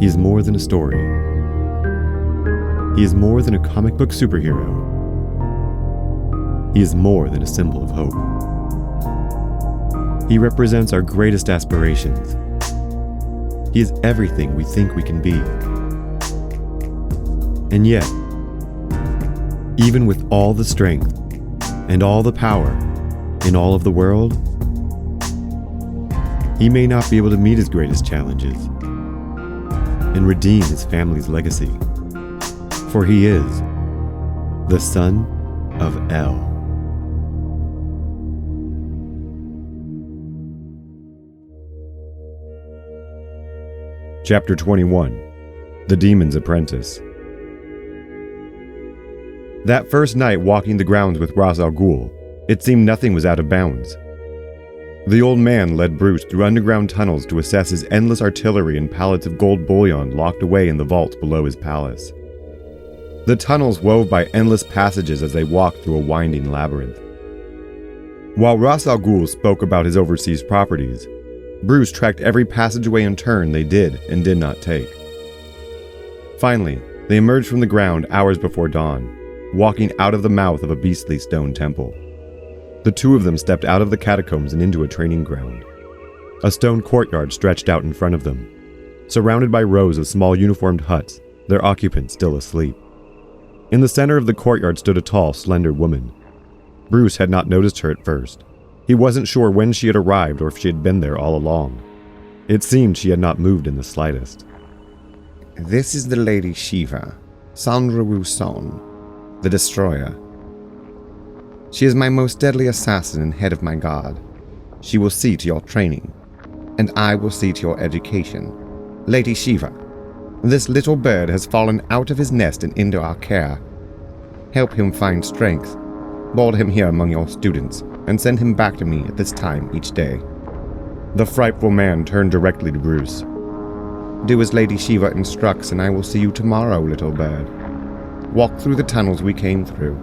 He is more than a story. He is more than a comic book superhero. He is more than a symbol of hope. He represents our greatest aspirations. He is everything we think we can be. And yet, even with all the strength and all the power in all of the world, he may not be able to meet his greatest challenges and redeem his family's legacy. For he is the son of El. Chapter 21. The Demon's Apprentice. That first night walking the grounds with Ra's al Ghul, it seemed nothing was out of bounds. The old man led Bruce through underground tunnels to assess his endless artillery and pallets of gold bullion locked away in the vaults below his palace. The tunnels wove by endless passages as they walked through a winding labyrinth. While Ra's al Ghul spoke about his overseas properties, Bruce tracked every passageway and turn they did and did not take. Finally, they emerged from the ground hours before dawn, walking out of the mouth of a beastly stone temple. The two of them stepped out of the catacombs and into a training ground. A stone courtyard stretched out in front of them, surrounded by rows of small uniformed huts, their occupants still asleep. In the center of the courtyard stood a tall, slender woman. Bruce had not noticed her at first. He wasn't sure when she had arrived or if she had been there all along. It seemed she had not moved in the slightest. This is the Lady Shiva, Sandra Wu Son, the Destroyer. She is my most deadly assassin and head of my guard. She will see to your training, and I will see to your education. Lady Shiva, this little bird has fallen out of his nest and into our care. Help him find strength. Board him here among your students, and send him back to me at this time each day. The frightful man turned directly to Bruce. Do as Lady Shiva instructs, and I will see you tomorrow, little bird. Walk through the tunnels we came through.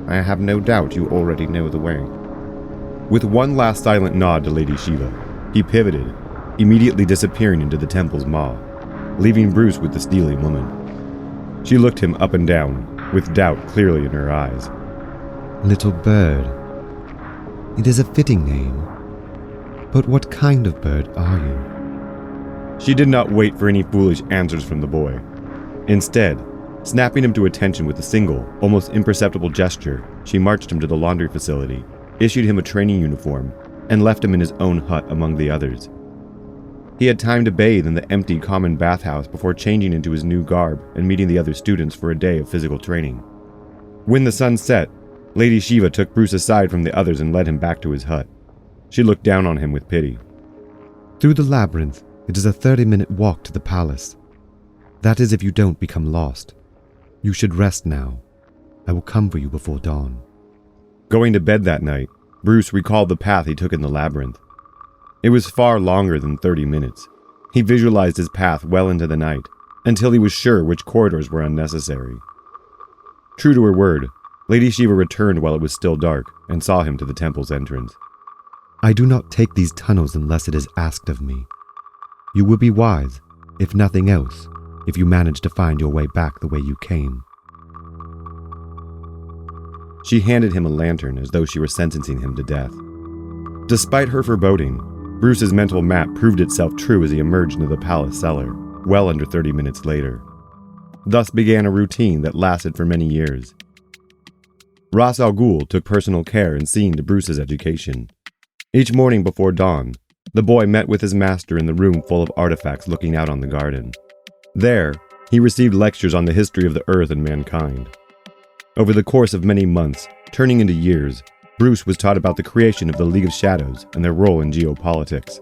I have no doubt you already know the way. With one last silent nod to Lady Shiva, he pivoted, immediately disappearing into the temple's maw, leaving Bruce with the steely woman. She looked him up and down, with doubt clearly in her eyes. Little bird. It is a fitting name. But what kind of bird are you? She did not wait for any foolish answers from the boy. Instead, snapping him to attention with a single, almost imperceptible gesture, she marched him to the laundry facility, issued him a training uniform, and left him in his own hut among the others. He had time to bathe in the empty common bathhouse before changing into his new garb and meeting the other students for a day of physical training. When the sun set, Lady Shiva took Bruce aside from the others and led him back to his hut. She looked down on him with pity. Through the labyrinth, it is a 30-minute walk to the palace. That is if you don't become lost. You should rest now. I will come for you before dawn. Going to bed that night, Bruce recalled the path he took in the labyrinth. It was far longer than 30 minutes. He visualized his path well into the night, until he was sure which corridors were unnecessary. True to her word, Lady Shiva returned while it was still dark and saw him to the temple's entrance. I do not take these tunnels unless it is asked of me. You will be wise, if nothing else, if you manage to find your way back the way you came. She handed him a lantern as though she were sentencing him to death. Despite her foreboding, Bruce's mental map proved itself true as he emerged into the palace cellar, well under 30 minutes later. Thus began a routine that lasted for many years. Ra's al Ghul took personal care in seeing to Bruce's education. Each morning before dawn, the boy met with his master in the room full of artifacts looking out on the garden. There, he received lectures on the history of the earth and mankind. Over the course of many months, turning into years, Bruce was taught about the creation of the League of Shadows and their role in geopolitics.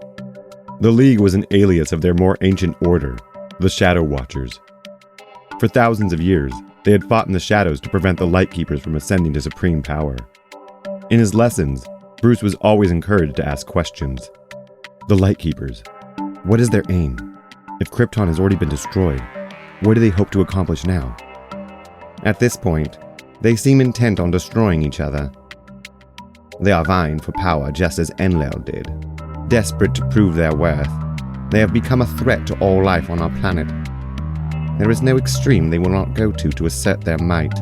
The League was an alias of their more ancient order, the Shadow Watchers. For thousands of years, they had fought in the shadows to prevent the Lightkeepers from ascending to supreme power. In his lessons, Bruce was always encouraged to ask questions. The Lightkeepers. What is their aim? If Krypton has already been destroyed, what do they hope to accomplish now? At this point, they seem intent on destroying each other. They are vying for power just as Enlil did, desperate to prove their worth. They have become a threat to all life on our planet. There is no extreme they will not go to assert their might.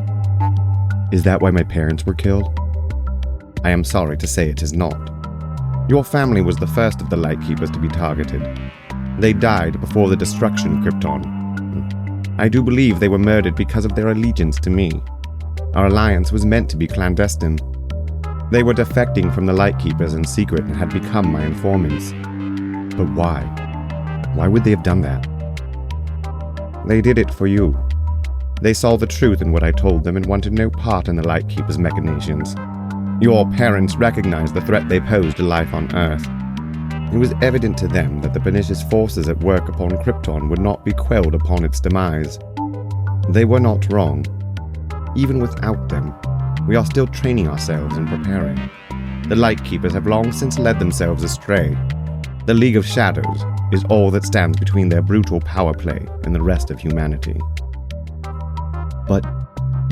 Is that why my parents were killed? I am sorry to say it is not. Your family was the first of the Lightkeepers to be targeted. They died before the destruction of Krypton. I do believe they were murdered because of their allegiance to me. Our alliance was meant to be clandestine. They were defecting from the Lightkeepers in secret and had become my informants. But why? Why would they have done that? They did it for you. They saw the truth in what I told them and wanted no part in the Lightkeepers' machinations. Your parents recognized the threat they posed to life on Earth. It was evident to them that the pernicious forces at work upon Krypton would not be quelled upon its demise. They were not wrong. Even without them, we are still training ourselves and preparing. The Lightkeepers have long since led themselves astray. The League of Shadows is all that stands between their brutal power play and the rest of humanity. But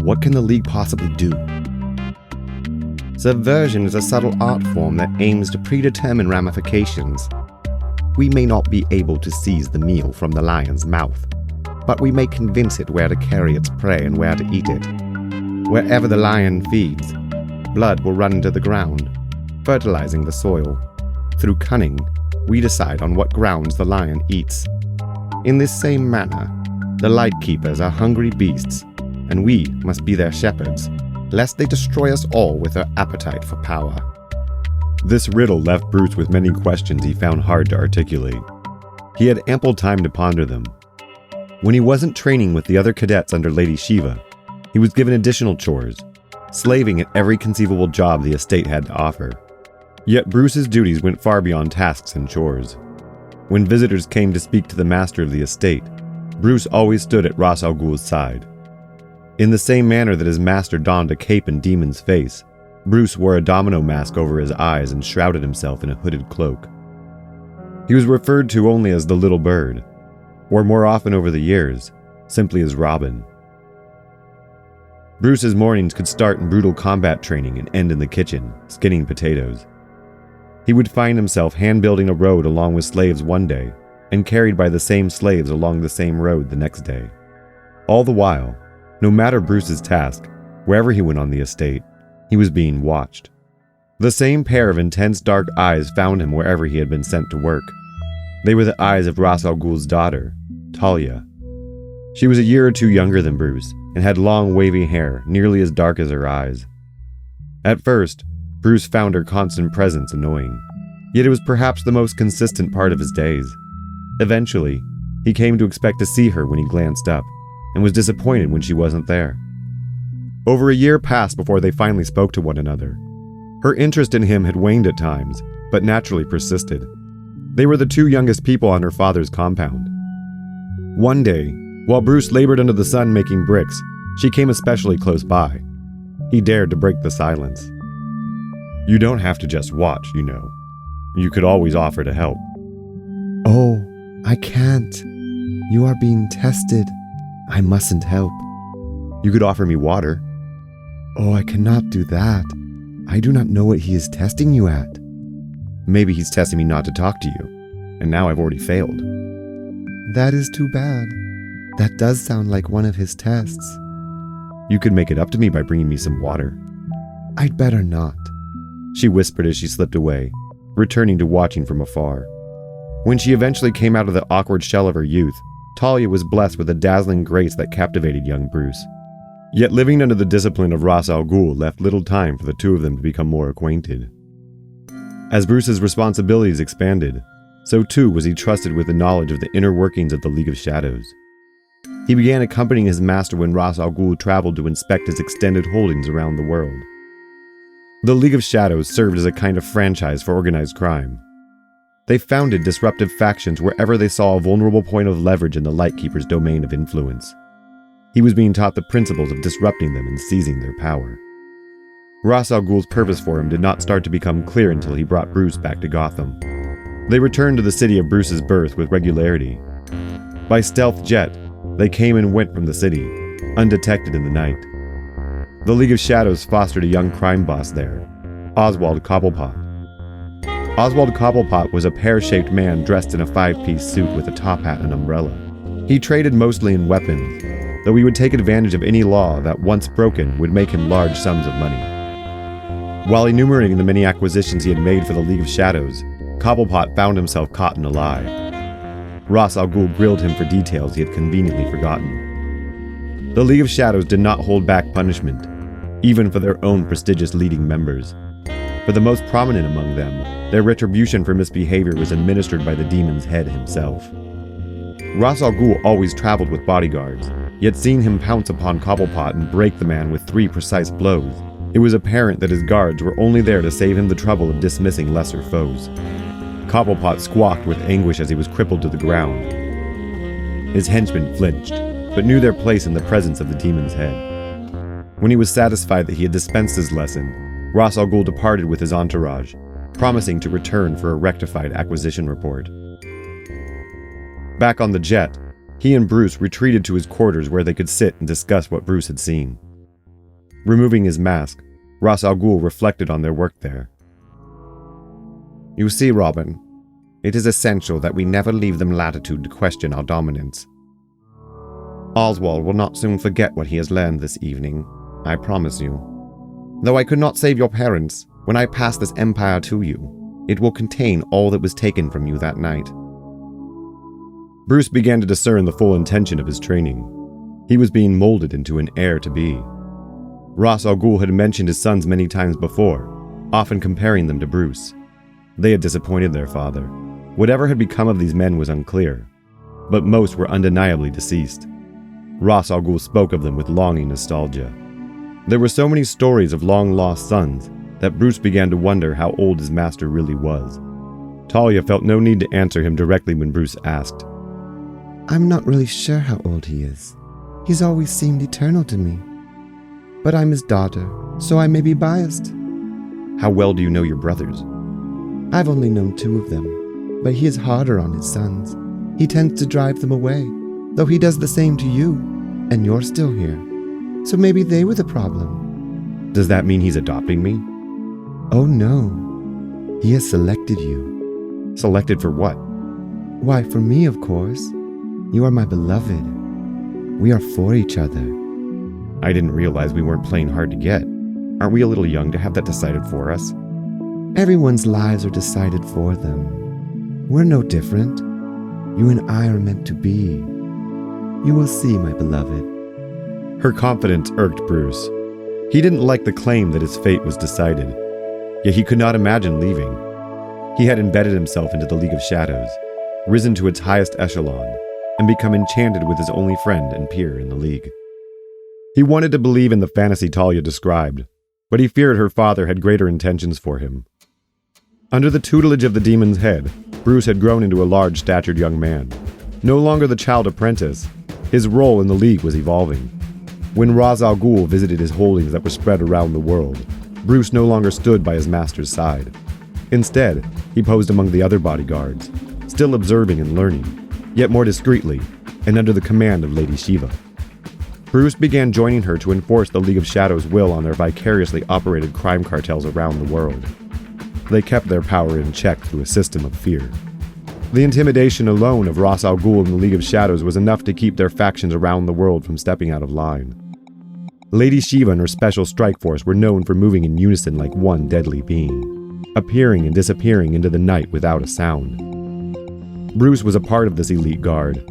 what can the League possibly do? Subversion is a subtle art form that aims to predetermine ramifications. We may not be able to seize the meal from the lion's mouth, but we may convince it where to carry its prey and where to eat it. Wherever the lion feeds, blood will run into the ground, fertilizing the soil. Through cunning, we decide on what grounds the lion eats. In this same manner, the Lightkeepers are hungry beasts, and we must be their shepherds, lest they destroy us all with their appetite for power. This riddle left Bruce with many questions he found hard to articulate. He had ample time to ponder them. When he wasn't training with the other cadets under Lady Shiva, he was given additional chores, slaving at every conceivable job the estate had to offer. Yet Bruce's duties went far beyond tasks and chores. When visitors came to speak to the master of the estate, Bruce always stood at Ra's al Ghul's side. In the same manner that his master donned a cape and demon's face, Bruce wore a domino mask over his eyes and shrouded himself in a hooded cloak. He was referred to only as the Little Bird, or more often over the years, simply as Robin. Bruce's mornings could start in brutal combat training and end in the kitchen, skinning potatoes. He would find himself hand-building a road along with slaves one day, and carried by the same slaves along the same road the next day. All the while, no matter Bruce's task, wherever he went on the estate, he was being watched. The same pair of intense dark eyes found him wherever he had been sent to work. They were the eyes of Ra's al Ghul's daughter, Talia. She was a year or two younger than Bruce, and had long wavy hair, nearly as dark as her eyes. At first, Bruce found her constant presence annoying, yet it was perhaps the most consistent part of his days. Eventually, he came to expect to see her when he glanced up, and was disappointed when she wasn't there. Over a year passed before they finally spoke to one another. Her interest in him had waned at times, but naturally persisted. They were the two youngest people on her father's compound. One day, while Bruce labored under the sun making bricks, she came especially close by. He dared to break the silence. "You don't have to just watch, you know. You could always offer to help." Oh, I can't. You are being tested. I mustn't help. "You could offer me water." Oh, I cannot do that. I do not know what he is testing you at. "Maybe he's testing me not to talk to you, and now I've already failed." That is too bad. That does sound like one of his tests. "You could make it up to me by bringing me some water." I'd better not, she whispered as she slipped away, returning to watching from afar. When she eventually came out of the awkward shell of her youth, Talia was blessed with a dazzling grace that captivated young Bruce. Yet living under the discipline of Ra's al Ghul left little time for the two of them to become more acquainted. As Bruce's responsibilities expanded, so too was he trusted with the knowledge of the inner workings of the League of Shadows. He began accompanying his master when Ra's al Ghul traveled to inspect his extended holdings around the world. The League of Shadows served as a kind of franchise for organized crime. They founded disruptive factions wherever they saw a vulnerable point of leverage in the Lightkeeper's domain of influence. He was being taught the principles of disrupting them and seizing their power. Ra's al Ghul's purpose for him did not start to become clear until he brought Bruce back to Gotham. They returned to the city of Bruce's birth with regularity. By stealth jet, they came and went from the city, undetected in the night. The League of Shadows fostered a young crime boss there, Oswald Cobblepot. Oswald Cobblepot was a pear-shaped man dressed in a 5-piece suit with a top hat and umbrella. He traded mostly in weapons, though he would take advantage of any law that, once broken, would make him large sums of money. While enumerating the many acquisitions he had made for the League of Shadows, Cobblepot found himself caught in a lie. Ra's al Ghul grilled him for details he had conveniently forgotten. The League of Shadows did not hold back punishment, even for their own prestigious leading members. For the most prominent among them, their retribution for misbehavior was administered by the demon's head himself. Ra's al Ghul always traveled with bodyguards, yet seeing him pounce upon Cobblepot and break the man with 3 precise blows, it was apparent that his guards were only there to save him the trouble of dismissing lesser foes. Cobblepot squawked with anguish as he was crippled to the ground. His henchmen flinched, but knew their place in the presence of the demon's head. When he was satisfied that he had dispensed his lesson, Ra's al Ghul departed with his entourage, promising to return for a rectified acquisition report. Back on the jet, he and Bruce retreated to his quarters where they could sit and discuss what Bruce had seen. Removing his mask, Ra's al Ghul reflected on their work there. You see, Robin, it is essential that we never leave them latitude to question our dominance. Oswald will not soon forget what he has learned this evening, I promise you. Though I could not save your parents, when I pass this empire to you, it will contain all that was taken from you that night. Bruce began to discern the full intention of his training. He was being molded into an heir-to-be. Ra's al Ghul had mentioned his sons many times before, often comparing them to Bruce. They had disappointed their father. Whatever had become of these men was unclear, but most were undeniably deceased. Ra's al Ghul spoke of them with longing nostalgia. There were so many stories of long-lost sons that Bruce began to wonder how old his master really was. Talia felt no need to answer him directly when Bruce asked. I'm not really sure how old he is. He's always seemed eternal to me. But I'm his daughter, so I may be biased. How well do you know your brothers? I've only known 2 of them, but he is harder on his sons. He tends to drive them away, though he does the same to you, and you're still here. So maybe they were the problem. Does that mean he's adopting me? Oh no. He has selected you. Selected for what? Why, for me, of course. You are my beloved. We are for each other. I didn't realize we weren't playing hard to get. Aren't we a little young to have that decided for us? Everyone's lives are decided for them. We're no different. You and I are meant to be. You will see, my beloved. Her confidence irked Bruce. He didn't like the claim that his fate was decided, yet he could not imagine leaving. He had embedded himself into the League of Shadows, risen to its highest echelon, and become enchanted with his only friend and peer in the League. He wanted to believe in the fantasy Talia described, but he feared her father had greater intentions for him. Under the tutelage of the demon's head, Bruce had grown into a large-statured young man. No longer the child apprentice, his role in the League was evolving. When Ra's al Ghul visited his holdings that were spread around the world, Bruce no longer stood by his master's side. Instead, he posed among the other bodyguards, still observing and learning, yet more discreetly, and under the command of Lady Shiva. Bruce began joining her to enforce the League of Shadows' will on their vicariously operated crime cartels around the world. They kept their power in check through a system of fear. The intimidation alone of Ra's al Ghul and the League of Shadows was enough to keep their factions around the world from stepping out of line. Lady Shiva and her special strike force were known for moving in unison like one deadly being, appearing and disappearing into the night without a sound. Bruce was a part of this elite guard.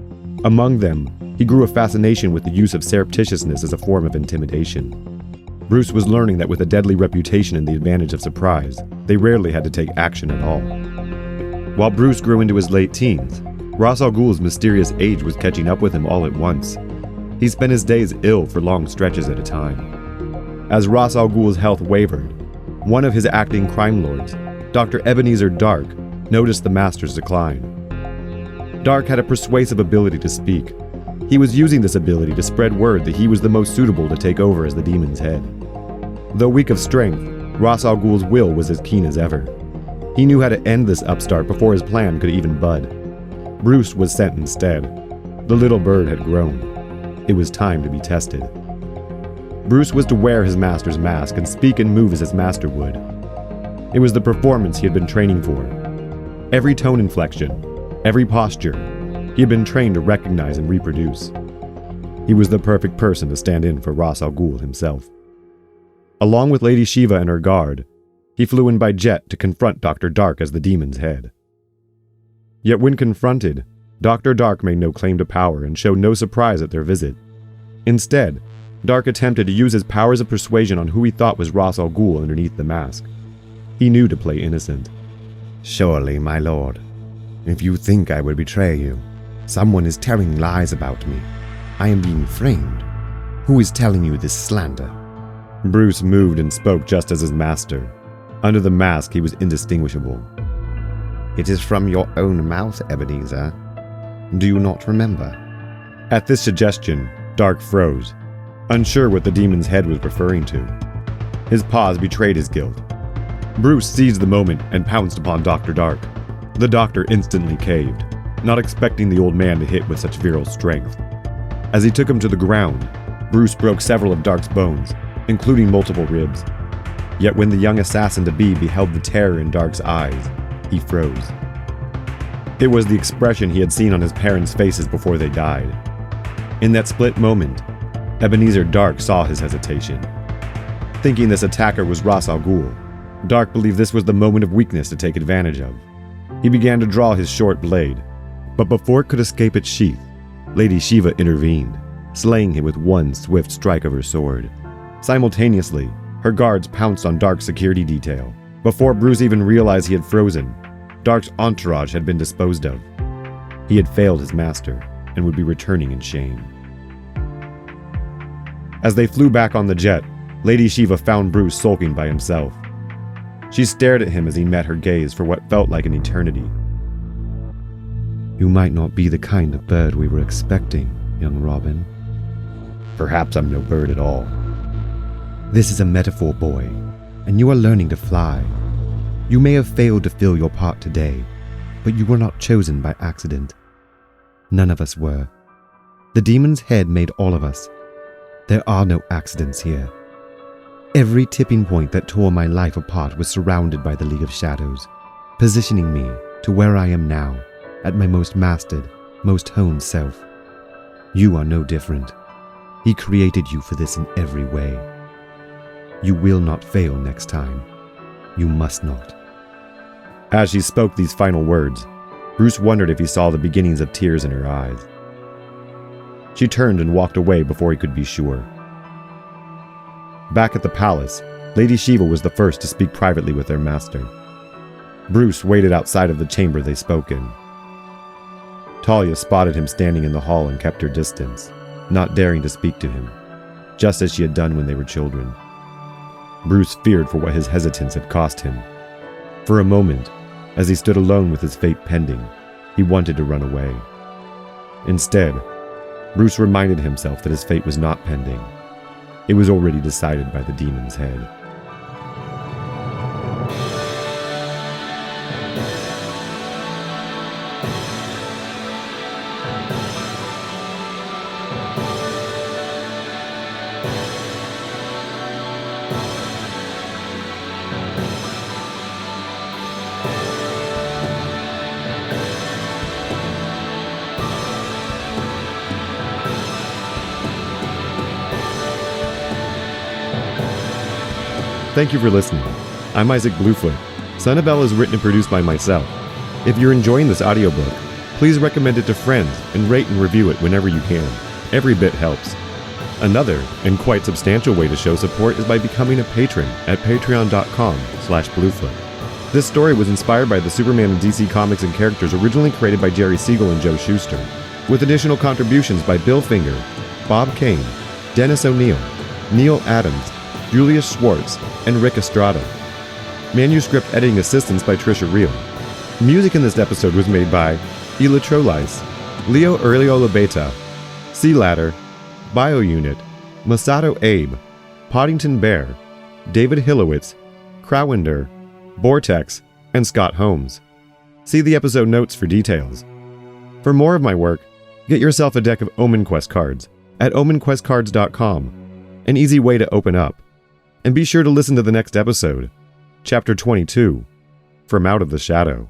Among them, he grew a fascination with the use of surreptitiousness as a form of intimidation. Bruce was learning that with a deadly reputation and the advantage of surprise, they rarely had to take action at all. While Bruce grew into his late teens, Ra's al Ghul's mysterious age was catching up with him all at once. He spent his days ill for long stretches at a time. As Ra's al Ghul's health wavered, one of his acting crime lords, Dr. Ebenezer Dark, noticed the master's decline. Dark had a persuasive ability to speak. He was using this ability to spread word that he was the most suitable to take over as the demon's head. Though weak of strength, Ra's al Ghul's will was as keen as ever. He knew how to end this upstart before his plan could even bud. Bruce was sent instead. The little bird had grown. It was time to be tested. Bruce was to wear his master's mask and speak and move as his master would. It was the performance he had been training for, Every tone inflection, every posture, he had been trained to recognize and reproduce. He was the perfect person to stand in for Ra's al Ghul himself. Along with Lady Shiva and her guard, he flew in by jet to confront Dr. Dark as the demon's head. Yet when confronted, Dr. Dark made no claim to power and showed no surprise at their visit. Instead, Dark attempted to use his powers of persuasion on who he thought was Ra's al Ghul underneath the mask. He knew to play innocent. Surely, my lord, if you think I would betray you, someone is telling lies about me. I am being framed. Who is telling you this slander? Bruce moved and spoke just as his master. Under the mask, he was indistinguishable. It is from your own mouth, Ebenezer. Do you not remember? At this suggestion, Dark froze, unsure what the demon's head was referring to. His pause betrayed his guilt. Bruce seized the moment and pounced upon Dr. Dark. The doctor instantly caved, not expecting the old man to hit with such virile strength. As he took him to the ground, Bruce broke several of Dark's bones, including multiple ribs. Yet when the young assassin-to-be beheld the terror in Dark's eyes, he froze. It was the expression he had seen on his parents' faces before they died. In that split moment, Ebenezer Dark saw his hesitation. Thinking this attacker was Ra's al Ghul, Dark believed this was the moment of weakness to take advantage of. He began to draw his short blade, but before it could escape its sheath, Lady Shiva intervened, slaying him with one swift strike of her sword. Simultaneously, her guards pounced on Dark's security detail. Before Bruce even realized he had frozen, Dark's entourage had been disposed of. He had failed his master and would be returning in shame. As they flew back on the jet, Lady Shiva found Bruce sulking by himself. She stared at him as he met her gaze for what felt like an eternity. You might not be the kind of bird we were expecting, young Robin. Perhaps I'm no bird at all. This is a metaphor, boy, and you are learning to fly. You may have failed to fill your part today, but you were not chosen by accident. None of us were. The demon's head made all of us. There are no accidents here. Every tipping point that tore my life apart was surrounded by the League of Shadows, positioning me to where I am now, at my most mastered, most honed self. You are no different. He created you for this in every way. You will not fail next time. You must not. As she spoke these final words, Bruce wondered if he saw the beginnings of tears in her eyes. She turned and walked away before he could be sure. Back at the palace, Lady Shiva was the first to speak privately with their master. Bruce waited outside of the chamber they spoke in. Talia spotted him standing in the hall and kept her distance, not daring to speak to him, just as she had done when they were children. Bruce feared for what his hesitance had cost him. For a moment, as he stood alone with his fate pending, he wanted to run away. Instead, Bruce reminded himself that his fate was not pending. It was already decided by the demon's head. Thank you for listening. I'm Isaac Bluefoot. Son of Bella is written and produced by myself. If you're enjoying this audiobook, please recommend it to friends and rate and review it whenever you can. Every bit helps. Another, and quite substantial way to show support is by becoming a patron at patreon.com/Bluefoot. This story was inspired by the Superman and DC comics and characters originally created by Jerry Siegel and Joe Shuster, with additional contributions by Bill Finger, Bob Kane, Dennis O'Neill, Neil Adams, Julius Schwartz, and Rick Estrada. Manuscript editing assistance by Trisha Reel. Music in this episode was made by Ela Trolice, Leo Urliola Beta, Sea Ladder, BioUnit, Masato Abe, Poddington Bear, David Hillowitz, Crowender, Vortex, and Scott Holmes. See the episode notes for details. For more of my work, get yourself a deck of Omen Quest cards at omenquestcards.com, an easy way to open up. And be sure to listen to the next episode, Chapter 22, From Out of the Shadow.